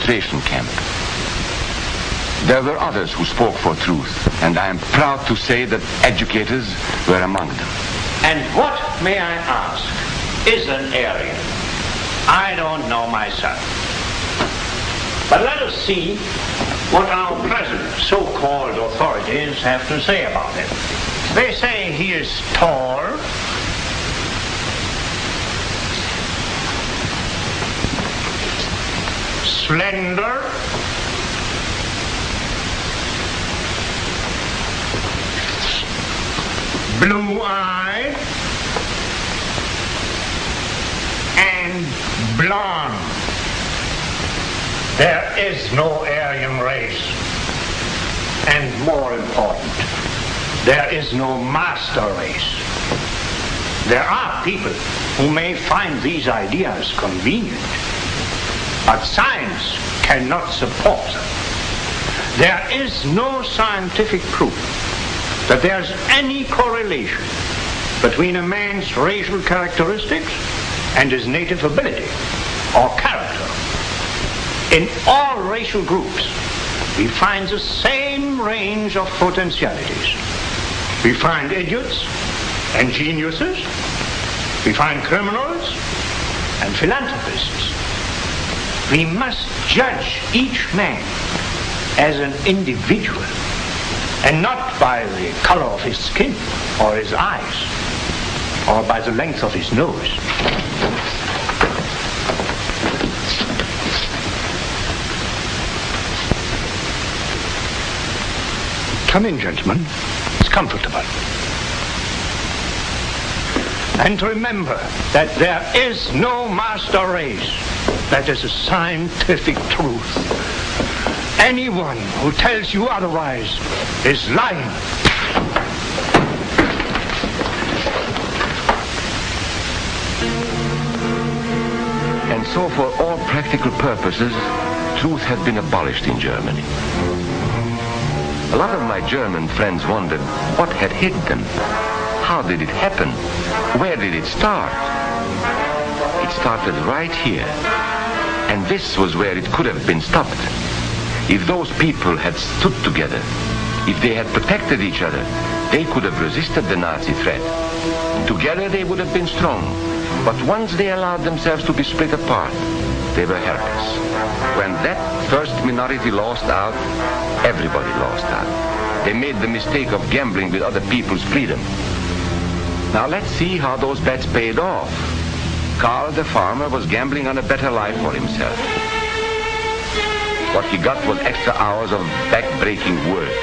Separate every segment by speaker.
Speaker 1: concentration camp. There were others who spoke for truth, and I am proud to say that educators were among them.
Speaker 2: And what, may I ask, is an Aryan? I don't know myself. But let us see what our present so-called authorities have to say about him. They say he is tall, slender, blue-eyed, and blonde. There is no Aryan race. And more important, there is no master race. There are people who may find these ideas convenient, but science cannot support them. There is no scientific proof that there's any correlation between a man's racial characteristics and his native ability or character. In all racial groups, we find the same range of potentialities. We find idiots and geniuses. We find criminals and philanthropists. We must judge each man as an individual and not by the color of his skin or his eyes or by the length of his nose. Come in, gentlemen. It's comfortable. And remember that there is no master race. That is a scientific truth. Anyone who tells you otherwise is lying.
Speaker 1: And so for all practical purposes, truth had been abolished in Germany. A lot of my German friends wondered what had hit them. How did it happen? Where did it start? It started right here. And this was where it could have been stopped. If those people had stood together, if they had protected each other, they could have resisted the Nazi threat. Together they would have been strong. But once they allowed themselves to be split apart, they were helpless. When that first minority lost out, everybody lost out. They made the mistake of gambling with other people's freedom. Now let's see how those bets paid off. Karl the farmer was gambling on a better life for himself. What he got was extra hours of back-breaking work,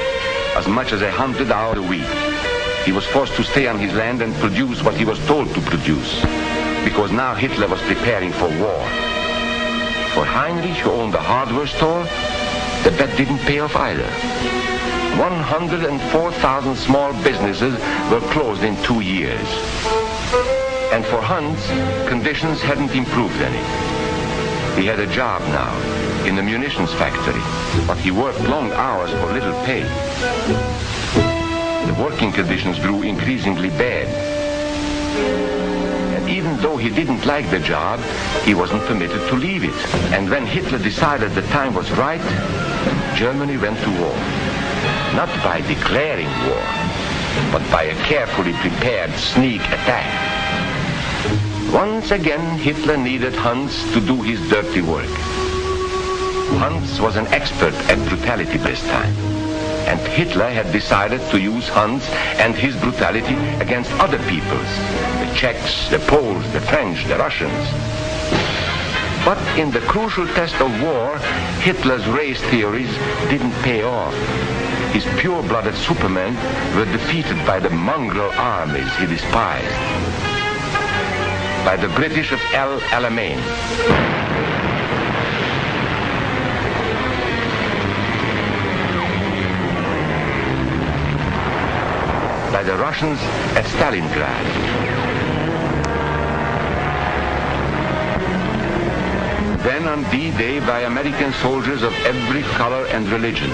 Speaker 1: as much as 100 hours a week. He was forced to stay on his land and produce what he was told to produce, because now Hitler was preparing for war. For Heinrich, who owned a hardware store, the bet didn't pay off either. 104,000 small businesses were closed in 2 years. And for Hans, conditions hadn't improved any. He had a job now in the munitions factory, but he worked long hours for little pay. The working conditions grew increasingly bad. And even though he didn't like the job, he wasn't permitted to leave it. And when Hitler decided the time was right, Germany went to war. Not by declaring war, but by a carefully prepared sneak attack. Once again, Hitler needed Hans to do his dirty work. Hans was an expert at brutality this time, and Hitler had decided to use Hans and his brutality against other peoples, the Czechs, the Poles, the French, the Russians. But in the crucial test of war, Hitler's race theories didn't pay off. His pure-blooded supermen were defeated by the mongrel armies he despised. By the British of El Alamein. By the Russians at Stalingrad. Then on D-Day by American soldiers of every color and religion,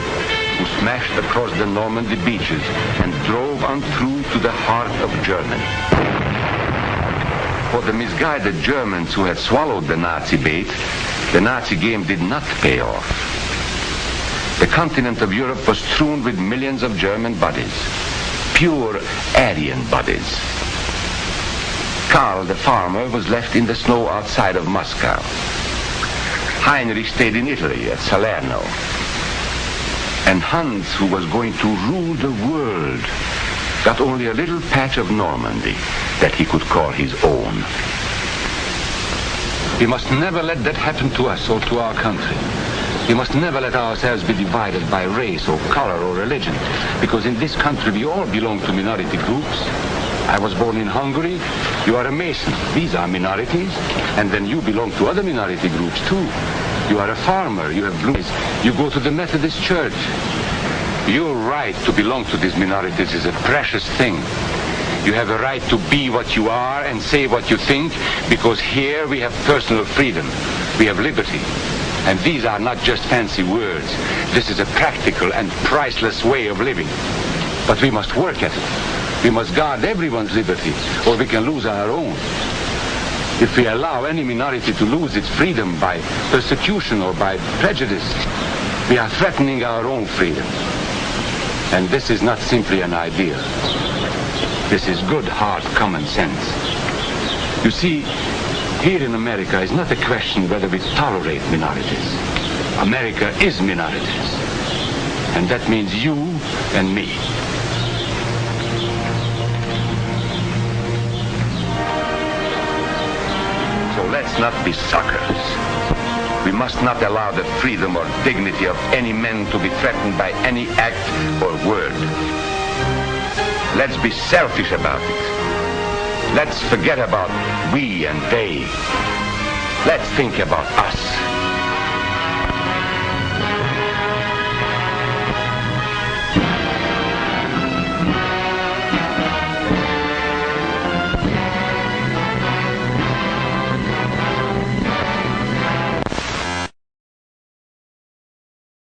Speaker 1: who smashed across the Normandy beaches and drove on through to the heart of Germany. For the misguided Germans who had swallowed the Nazi bait, The Nazi game did not pay off. The continent of Europe was strewn with millions of German bodies, pure Aryan bodies. Karl the farmer was left in the snow outside of Moscow. Heinrich stayed in Italy at Salerno. And Hans, who was going to rule the world, got only a little patch of Normandy that he could call his own.
Speaker 3: We must never let that happen to us or to our country. We must never let ourselves be divided by race or color or religion, because in this country we all belong to minority groups. I was born in Hungary. You are a Mason. These are minorities. And then you belong to other minority groups too. You are a farmer. You have blue eyes. You go to the Methodist Church. Your right to belong to these minorities is a precious thing. You have a right to be what you are and say what you think, because here we have personal freedom. We have liberty. And these are not just fancy words. This is a practical and priceless way of living. But we must work at it. We must guard everyone's liberty, or we can lose our own. If we allow any minority to lose its freedom by persecution or by prejudice, we are threatening our own freedom. And this is not simply an idea. This is good, hard common sense. You see, here in America is not a question whether we tolerate minorities. America is minorities. And that means you and me.
Speaker 1: So let's not be suckers. We must not allow the freedom or dignity of any man to be threatened by any act or word. Let's be selfish about it. Let's forget about we and they. Let's think about us.